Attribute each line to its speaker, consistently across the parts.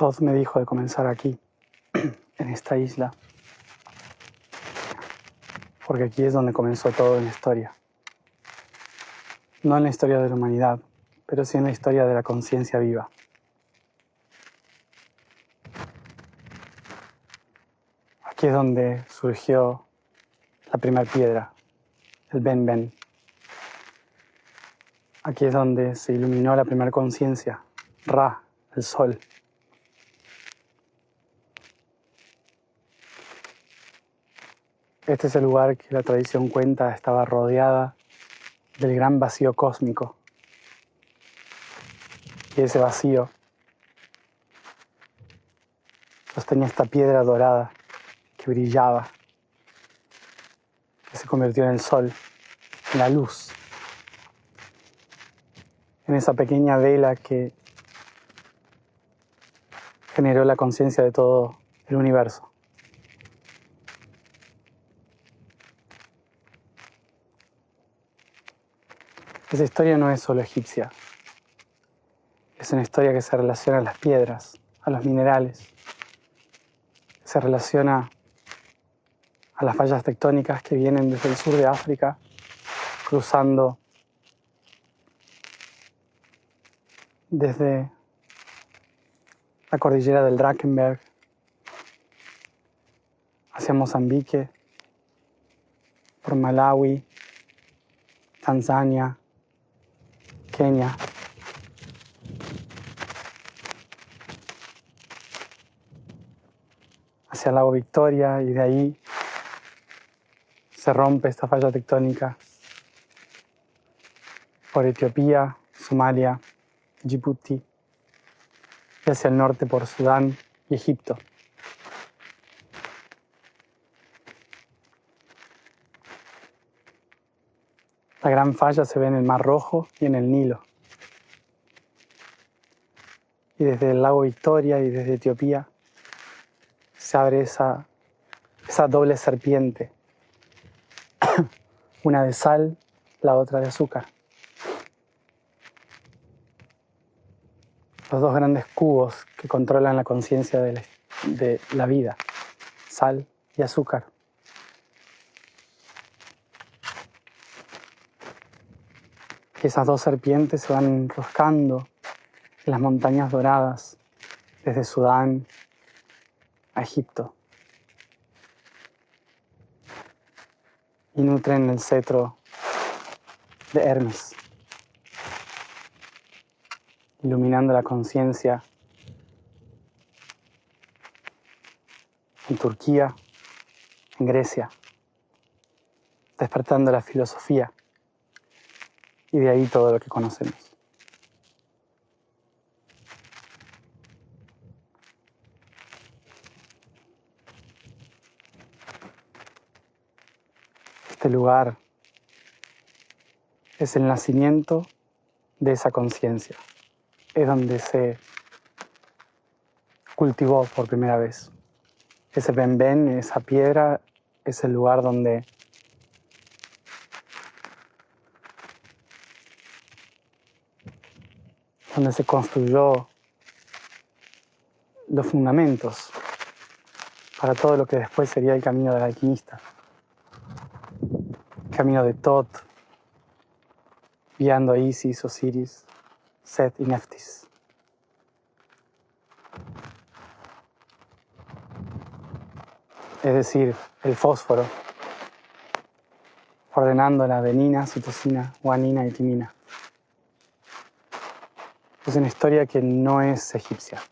Speaker 1: Todd me dijo de comenzar aquí, en esta isla, porque aquí es donde comenzó todo en la historia. No en la historia de la humanidad, pero sí en la historia de la conciencia viva. Aquí es donde surgió la primera piedra, el Ben Ben. Aquí es donde se iluminó la primera conciencia, Ra, el sol. Este es el lugar que la tradición cuenta estaba rodeada del gran vacío cósmico. Y ese vacío sostenía esta piedra dorada que brillaba, que se convirtió en el sol, en la luz, en esa pequeña vela que generó la conciencia de todo el universo. Esa historia no es solo egipcia, es una historia que se relaciona a las piedras, a los minerales, se relaciona a las fallas tectónicas que vienen desde el sur de África, cruzando desde la cordillera del Drakensberg hacia Mozambique, por Malawi, Tanzania, Kenia. Hacia el lago Victoria, y de ahí se rompe esta falla tectónica por Etiopía, Somalia, Djibouti, y hacia el norte por Sudán y Egipto. La gran falla se ve en el Mar Rojo y en el Nilo. Y desde el lago Victoria y desde Etiopía se abre esa doble serpiente, una de sal, la otra de azúcar. Los dos grandes cubos que controlan la conciencia de la vida, sal y azúcar. Y esas dos serpientes se van enroscando en las montañas doradas, desde Sudán a Egipto, y nutren el cetro de Hermes, iluminando la conciencia en Turquía, en Grecia, despertando la filosofía, y de ahí todo lo que conocemos. Este lugar es el nacimiento de esa conciencia. Es donde se cultivó por primera vez. Ese Ben Ben, esa piedra, es el lugar donde se construyó los fundamentos para todo lo que después sería el camino del alquimista. El camino de Thoth, guiando a Isis, Osiris, Set y Neftis. Es decir, el fósforo, ordenando la adenina, citosina, guanina y timina. Es una historia que no es egipcia.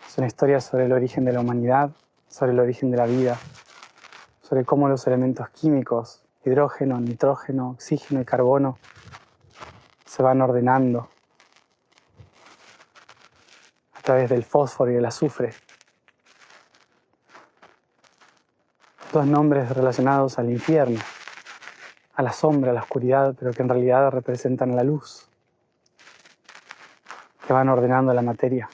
Speaker 1: Es una historia sobre el origen de la humanidad, sobre el origen de la vida, sobre cómo los elementos químicos, hidrógeno, nitrógeno, oxígeno y carbono, se van ordenando a través del fósforo y el azufre. Dos nombres relacionados al infierno, a la sombra, a la oscuridad, pero que en realidad representan la luz, que van ordenando la materia.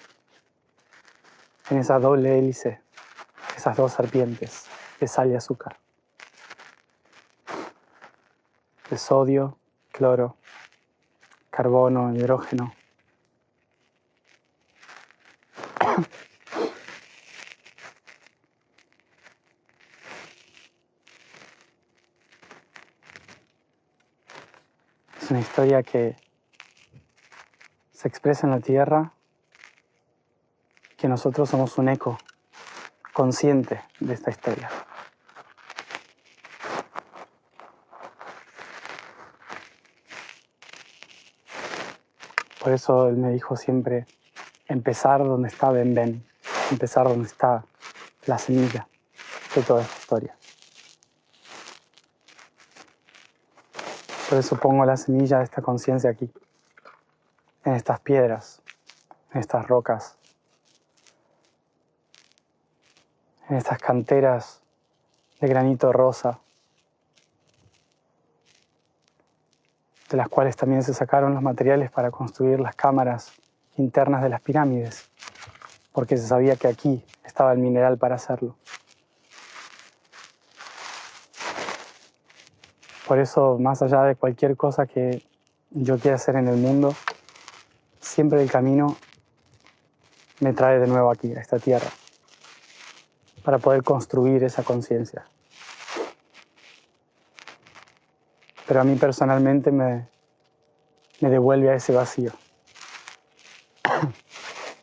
Speaker 1: En esa doble hélice, esas dos serpientes de sal y azúcar, de sodio, cloro, carbono, hidrógeno. Es una historia que se expresa en la tierra, que nosotros somos un eco consciente de esta historia. Por eso él me dijo siempre, empezar donde está Ben Ben, empezar donde está la semilla de toda esta historia. Por eso pongo la semilla de esta conciencia aquí, en estas piedras, en estas rocas, en estas canteras de granito rosa, de las cuales también se sacaron los materiales para construir las cámaras internas de las pirámides, porque se sabía que aquí estaba el mineral para hacerlo. Por eso, más allá de cualquier cosa que yo quiera hacer en el mundo, siempre el camino me trae de nuevo aquí, a esta tierra, para poder construir esa conciencia. Pero a mí personalmente me devuelve a ese vacío,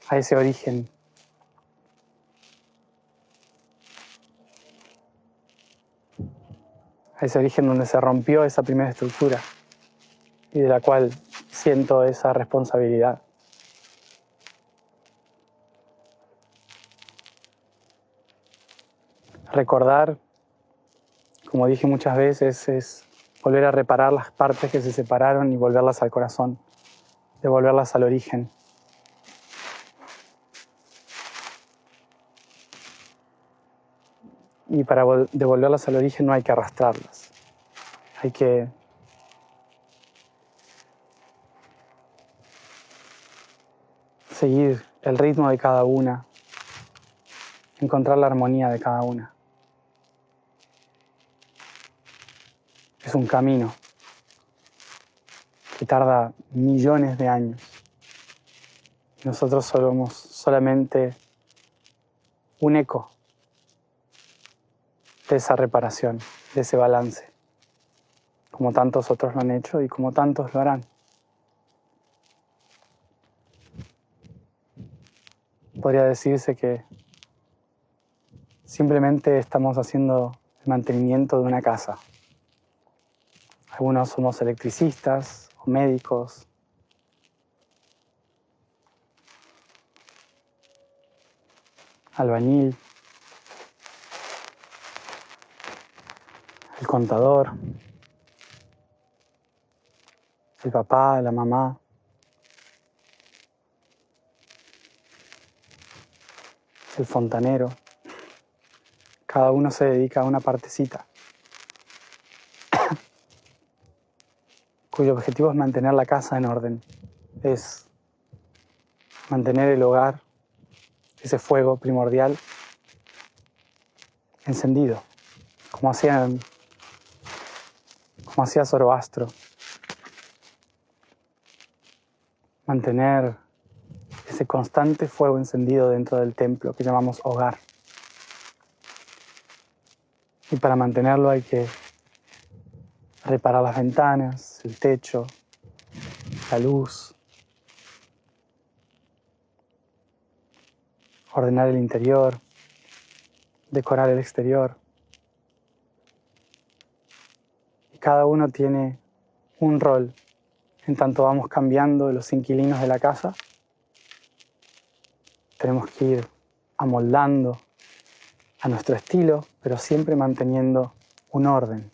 Speaker 1: a ese origen. A ese origen donde se rompió esa primera estructura y de la cual siento esa responsabilidad. Recordar, como dije muchas veces, es volver a reparar las partes que se separaron y volverlas al corazón, devolverlas al origen. Y para devolverlas al origen no hay que arrastrarlas. Hay que seguir el ritmo de cada una, encontrar la armonía de cada una. Es un camino que tarda millones de años. Nosotros somos solamente un eco de esa reparación, de ese balance, como tantos otros lo han hecho y como tantos lo harán. Podría decirse que simplemente estamos haciendo el mantenimiento de una casa. Algunos somos electricistas o médicos, albañil, el contador, el papá, la mamá, el fontanero. Cada uno se dedica a una partecita, cuyo objetivo es mantener la casa en orden, es mantener el hogar, ese fuego primordial, encendido, como hacía Zoroastro. Mantener ese constante fuego encendido dentro del templo que llamamos hogar. Y para mantenerlo hay que reparar las ventanas, el techo, la luz, ordenar el interior, decorar el exterior. Y cada uno tiene un rol en tanto vamos cambiando los inquilinos de la casa. Tenemos que ir amoldando a nuestro estilo, pero siempre manteniendo un orden,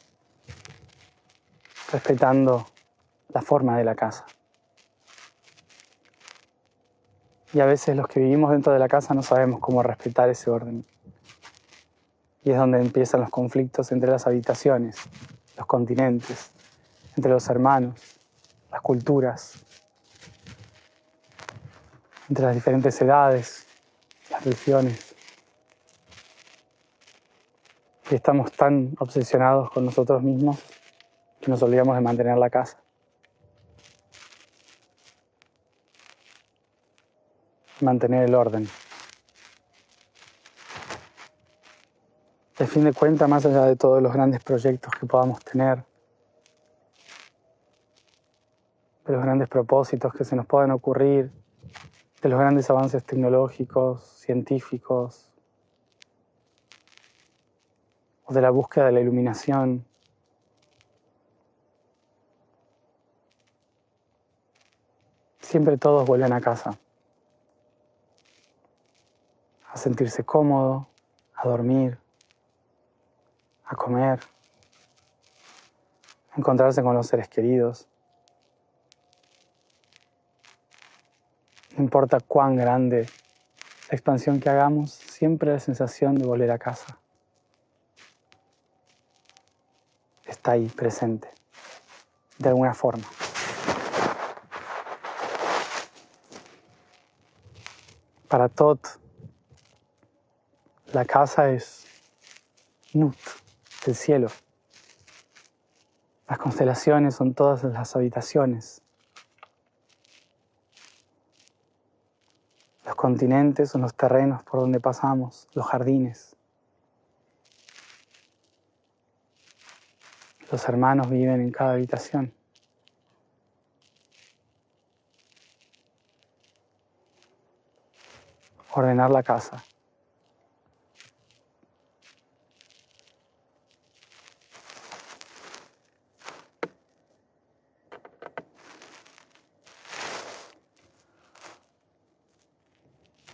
Speaker 1: respetando la forma de la casa. Y a veces los que vivimos dentro de la casa no sabemos cómo respetar ese orden. Y es donde empiezan los conflictos entre las habitaciones, los continentes, entre los hermanos, las culturas, entre las diferentes edades, las religiones. Y estamos tan obsesionados con nosotros mismos que nos olvidamos de mantener la casa. Mantener el orden. al fin de cuentas, más allá de todos los grandes proyectos que podamos tener, de los grandes propósitos que se nos puedan ocurrir, de los grandes avances tecnológicos, científicos, o de la búsqueda de la iluminación, siempre todos vuelven a casa, a sentirse cómodo, a dormir, a comer, a encontrarse con los seres queridos. No importa cuán grande la expansión que hagamos, siempre la sensación de volver a casa está ahí, presente, de alguna forma. Para Tot, la casa es Nut, el cielo. Las constelaciones son todas las habitaciones. Los continentes son los terrenos por donde pasamos, los jardines. Los hermanos viven en cada habitación. Ordenar la casa.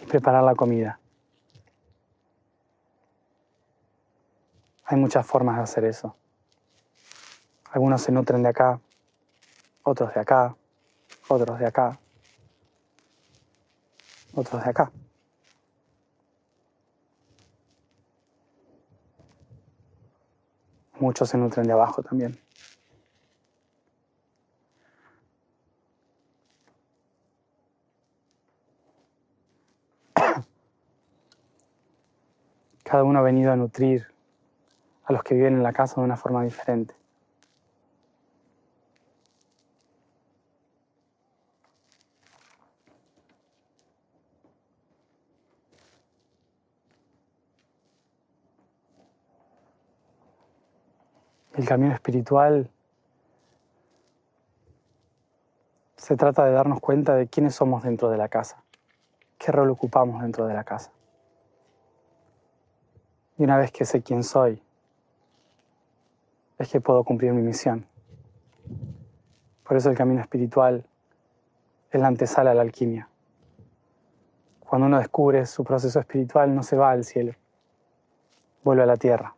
Speaker 1: Y preparar la comida. Hay muchas formas de hacer eso. Algunos se nutren de acá, otros de acá, otros de acá, otros de acá. Muchos se nutren de abajo también. Cada uno ha venido a nutrir a los que viven en la casa de una forma diferente. El camino espiritual se trata de darnos cuenta de quiénes somos dentro de la casa, qué rol ocupamos dentro de la casa. Y una vez que sé quién soy, es que puedo cumplir mi misión. Por eso el camino espiritual es la antesala a la alquimia. Cuando uno descubre su proceso espiritual, no se va al cielo, vuelve a la tierra,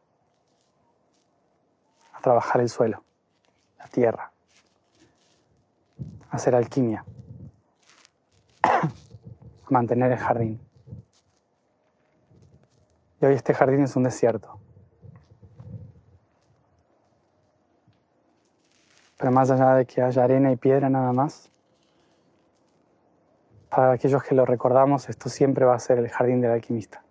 Speaker 1: a trabajar el suelo, la tierra, a hacer alquimia, a mantener el jardín. Y hoy este jardín es un desierto. Pero más allá de que haya arena y piedra nada más, para aquellos que lo recordamos, esto siempre va a ser el jardín del alquimista.